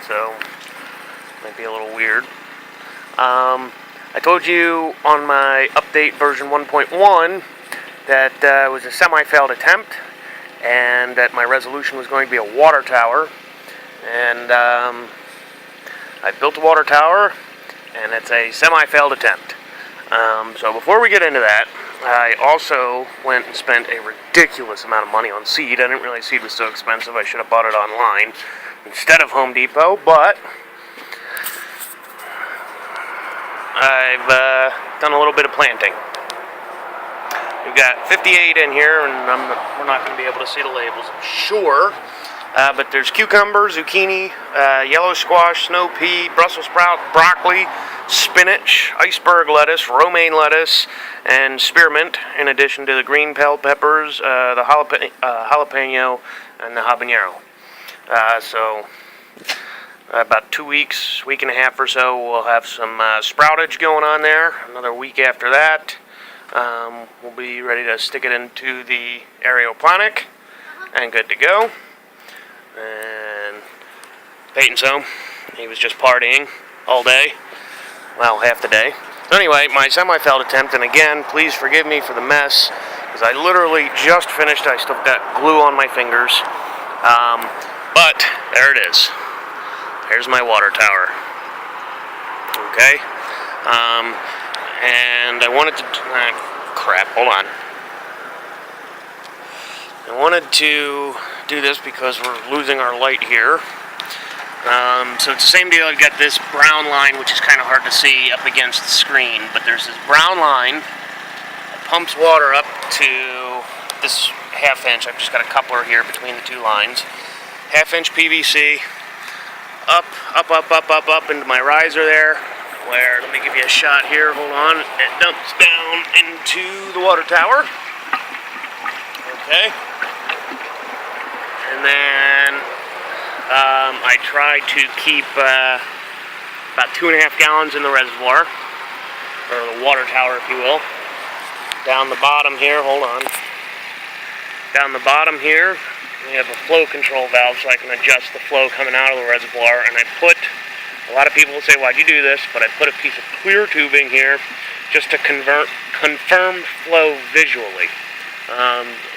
so might be a little weird. I told you on my update version 1.1 that it was a semi-failed attempt, and that my resolution was going to be a water tower. And I built a water tower, and it's a semi-failed attempt. So before we get into that, I also went and spent a ridiculous amount of money on seed. I didn't realize seed was so expensive. I should have bought it online instead of Home Depot, but I've done a little bit of planting. We've got 58 in here, and we're not going to be able to see the labels, I'm sure. But there's cucumber, zucchini, yellow squash, snow pea, Brussels sprout, broccoli, spinach, iceberg lettuce, romaine lettuce, and spearmint, in addition to the green bell peppers, the jalapeno, and the habanero. So about 2 weeks, week and a half or so, we'll have some sproutage going on there. Another week after that, we'll be ready to stick it into the Hydroponic and good to go. And Peyton's home. He was just partying all day. Well, half the day. So anyway, my semi-failed attempt, and again, please forgive me for the mess, because I literally just finished. I still got glue on my fingers. But there it is. There's my water tower. Okay. And I wanted to... crap, hold on. I wanted to do this because we're losing our light here. So it's the same deal. I've got this brown line, which is kind of hard to see up against the screen, but there's this brown line that pumps water up to this half-inch. I've just got a coupler here between the two lines. Half-inch PVC. Up into my riser there, where, let me give you a shot here, hold on, it dumps down into the water tower. Okay. And then I try to keep about 2.5 gallons in the reservoir, or the water tower, if you will. Down the bottom here, hold on. Down the bottom here, we have a flow control valve, so I can adjust the flow coming out of the reservoir. And I put, a lot of people will say, why'd you do this? But I put a piece of clear tubing here just to confirm flow visually.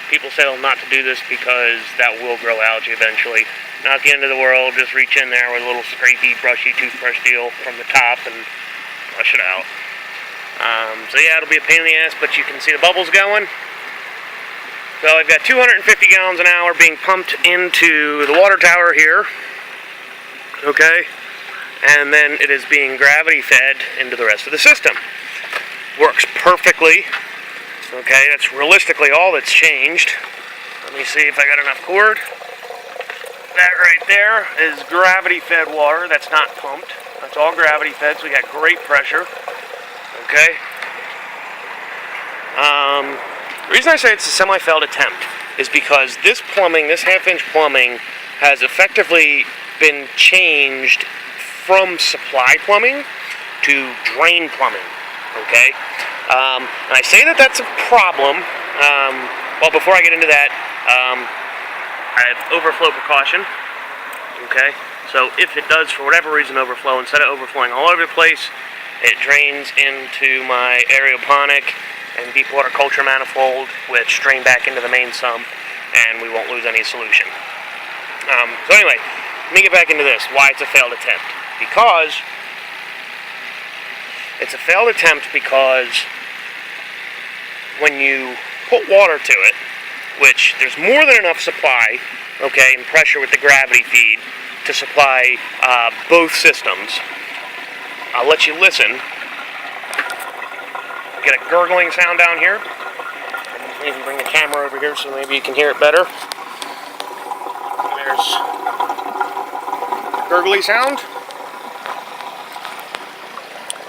People say not to do this because that will grow algae eventually. Not the end of the world, just reach in there with a little scrapey, brushy toothbrush deal from the top and brush it out. So yeah, it'll be a pain in the ass, but you can see the bubbles going. So I've got 250 gallons an hour being pumped into the water tower here, okay, and then it is being gravity fed into the rest of the system. Works perfectly, okay, that's realistically all that's changed. Let me see if I got enough cord. That right there is gravity fed water, that's not pumped, that's all gravity fed, so we got great pressure, okay. The reason I say it's a semi-failed attempt is because this plumbing, this half-inch plumbing, has effectively been changed from supply plumbing to drain plumbing, okay? And I say that that's a problem. Well, before I get into that, I have overflow precaution, okay? So if it does, for whatever reason, overflow, instead of overflowing all over the place, it drains into my Hydroponic and deep water culture manifold, which drain back into the main sump, and we won't lose any solution. So anyway, let me get back into this, why it's a failed attempt. Because it's a failed attempt because when you put water to it, which there's more than enough supply, okay, and pressure with the gravity feed to supply both systems. I'll let you listen. Get a gurgling sound down here. Maybe bring the camera over here so maybe you can hear it better. There's the gurgly sound.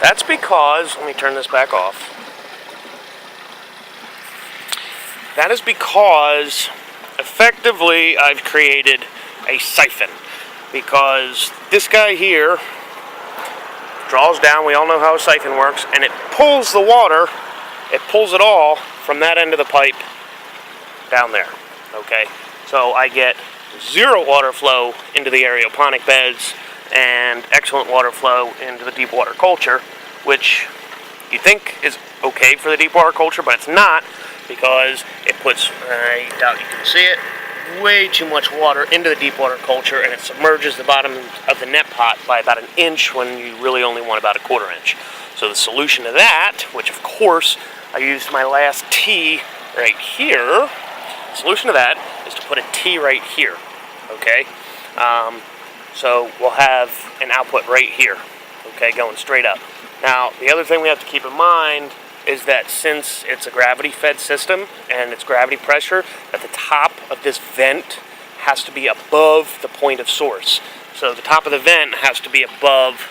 That's because, let me turn this back off. That is because effectively I've created a siphon. Because this guy here draws down, we all know how a siphon works, and it pulls the water, it pulls it all from that end of the pipe down there, okay? So I get zero water flow into the Hydroponic beds, and excellent water flow into the deep water culture, which you think is okay for the deep water culture, but it's not, because it puts, I doubt you can see it, way too much water into the deep water culture, and it submerges the bottom of the net pot by about an inch when you really only want about a quarter inch. So the solution to that, which of course I used my last T right here, the solution to that is to put a T right here, okay? So we'll have an output right here, okay, going straight up. Now, the other thing we have to keep in mind is that since it's a gravity-fed system and it's gravity pressure, that the top of this vent has to be above the point of source. So the top of the vent has to be above,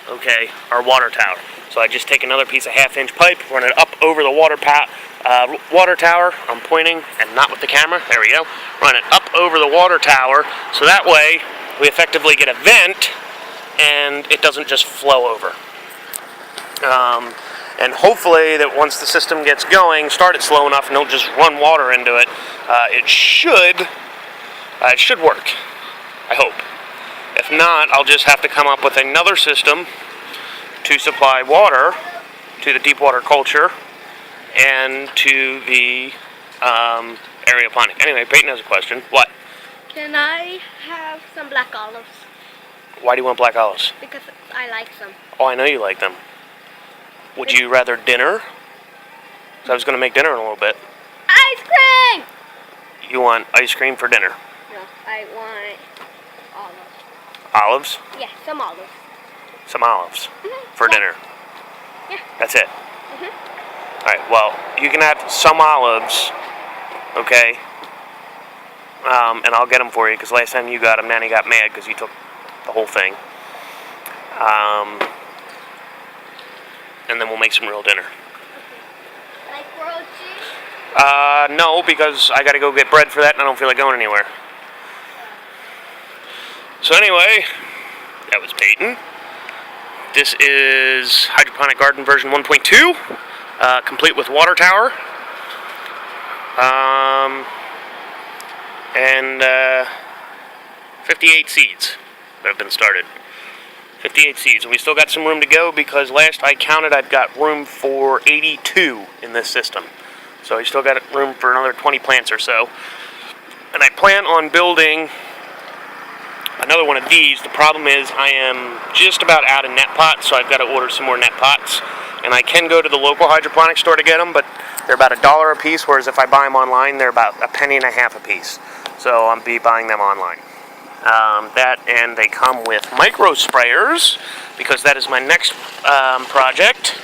okay, our water tower. So I just take another piece of 1/2-inch pipe, run it up over the water tower. I'm pointing and not with the camera. There we go. Run it up over the water tower, so that way we effectively get a vent and it doesn't just flow over. And hopefully that once the system gets going, start it slow enough and don't just run water into it. It should work, I hope. If not, I'll just have to come up with another system to supply water to the deep water culture and to the Hydroponic. Anyway, Peyton has a question. What? Can I have some black olives? Why do you want black olives? Because I like them. Oh, I know you like them. Would you rather dinner? So I was going to make dinner in a little bit. Ice cream! You want ice cream for dinner? No, I want olives. Olives? Yeah, some olives. Some olives for dinner? Yeah. That's it? Alright, well, you can have some olives, okay? And I'll get them for you, because last time you got them, Nanny got mad because you took the whole thing. And then we'll make some real dinner. Like grilled cheese? No, because I gotta go get bread for that and I don't feel like going anywhere. So anyway, that was Peyton. This is Hydroponic Garden version 1.2, complete with water tower. And 58 seeds that have been started. 58 seeds, and we still got some room to go because last I counted I've got room for 82 in this system. So I still got room for another 20 plants or so. And I plan on building another one of these. The problem is I am just about out of net pots, so I've got to order some more net pots. And I can go to the local hydroponic store to get them, but they're about $1 a piece, whereas if I buy them online, they're about $0.015 a piece. So I'll be buying them online. That, and they come with micro sprayers, because that is my next project.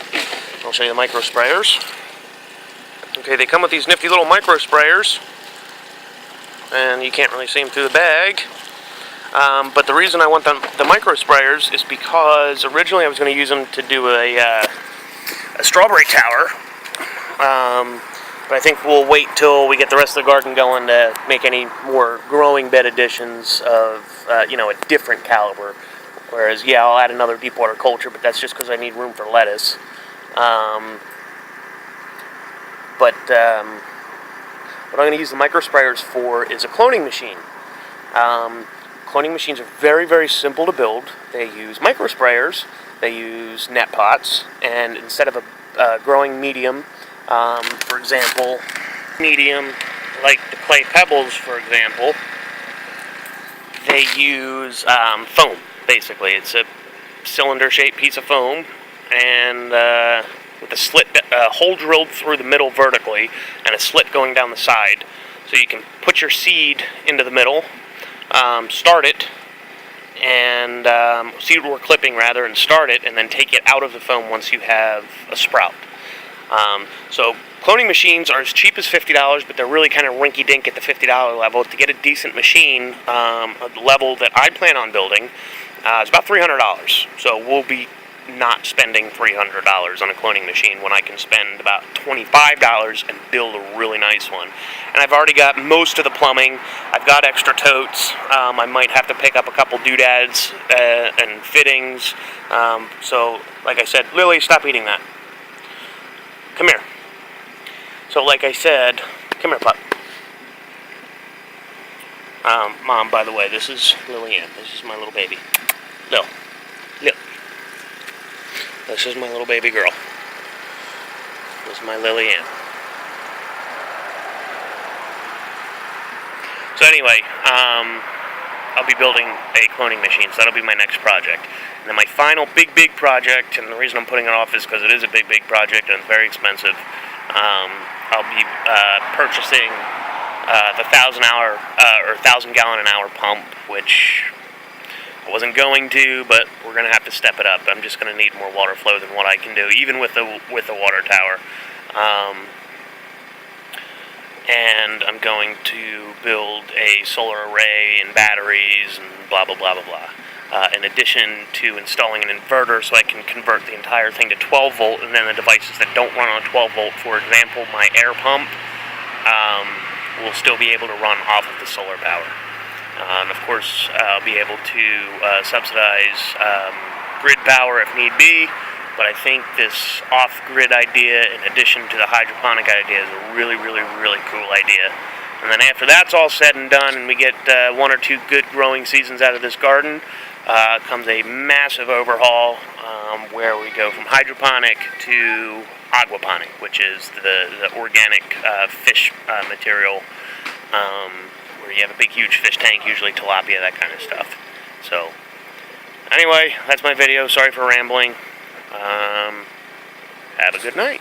I'll show you the micro sprayers. Okay, they come with these nifty little micro sprayers, and you can't really see them through the bag. But the reason I want the micro sprayers is because originally I was going to use them to do a strawberry tower. But I think we'll wait till we get the rest of the garden going to make any more growing bed additions of, a different caliber. Whereas, yeah, I'll add another deep water culture, but that's just because I need room for lettuce. What I'm going to use the micro sprayers for is a cloning machine. Cloning machines are very, very simple to build. They use micro sprayers, they use net pots, and instead of a growing medium, for example, medium like the clay pebbles, for example, they use foam, basically. It's a cylinder-shaped piece of foam, and with a slit, hole drilled through the middle vertically, and a slit going down the side. So you can put your seed into the middle, start it, and seed or clipping rather, and start it, and then take it out of the foam once you have a sprout. So cloning machines are as cheap as $50, but they're really kind of rinky-dink at the $50 level. To get a decent machine, a level that I plan on building, is about $300. So we'll be not spending $300 on a cloning machine when I can spend about $25 and build a really nice one. And I've already got most of the plumbing. I've got extra totes. I might have to pick up a couple doodads and fittings. So, like I said, Lily, stop eating that. Come here. So, like I said, come here, pup. Mom, by the way, this is Lillian. This is my little baby. this is my little baby girl. This is my Lillian. So anyway, I'll be building a cloning machine, so that'll be my next project. And then my final big project, and the reason I'm putting it off is because it is a big project and it's very expensive. I'll be purchasing the 1,000 gallon an hour pump, which I wasn't going to, but we're going to have to step it up. I'm just going to need more water flow than what I can do, even with the water tower. And I'm going to build a solar array and batteries and blah, blah, blah, blah, blah. In addition to installing an inverter so I can convert the entire thing to 12 volt, and then the devices that don't run on 12 volt, for example, my air pump, will still be able to run off of the solar power. And of course, I'll be able to subsidize grid power if need be. But I think this off-grid idea, in addition to the hydroponic idea, is a really, really, really cool idea. And then after that's all said and done, and we get 1 or 2 good growing seasons out of this garden, comes a massive overhaul where we go from hydroponic to aquaponic, which is the organic fish material, where you have a big, huge fish tank, usually tilapia, that kind of stuff. So, anyway, that's my video. Sorry for rambling. Have a good night.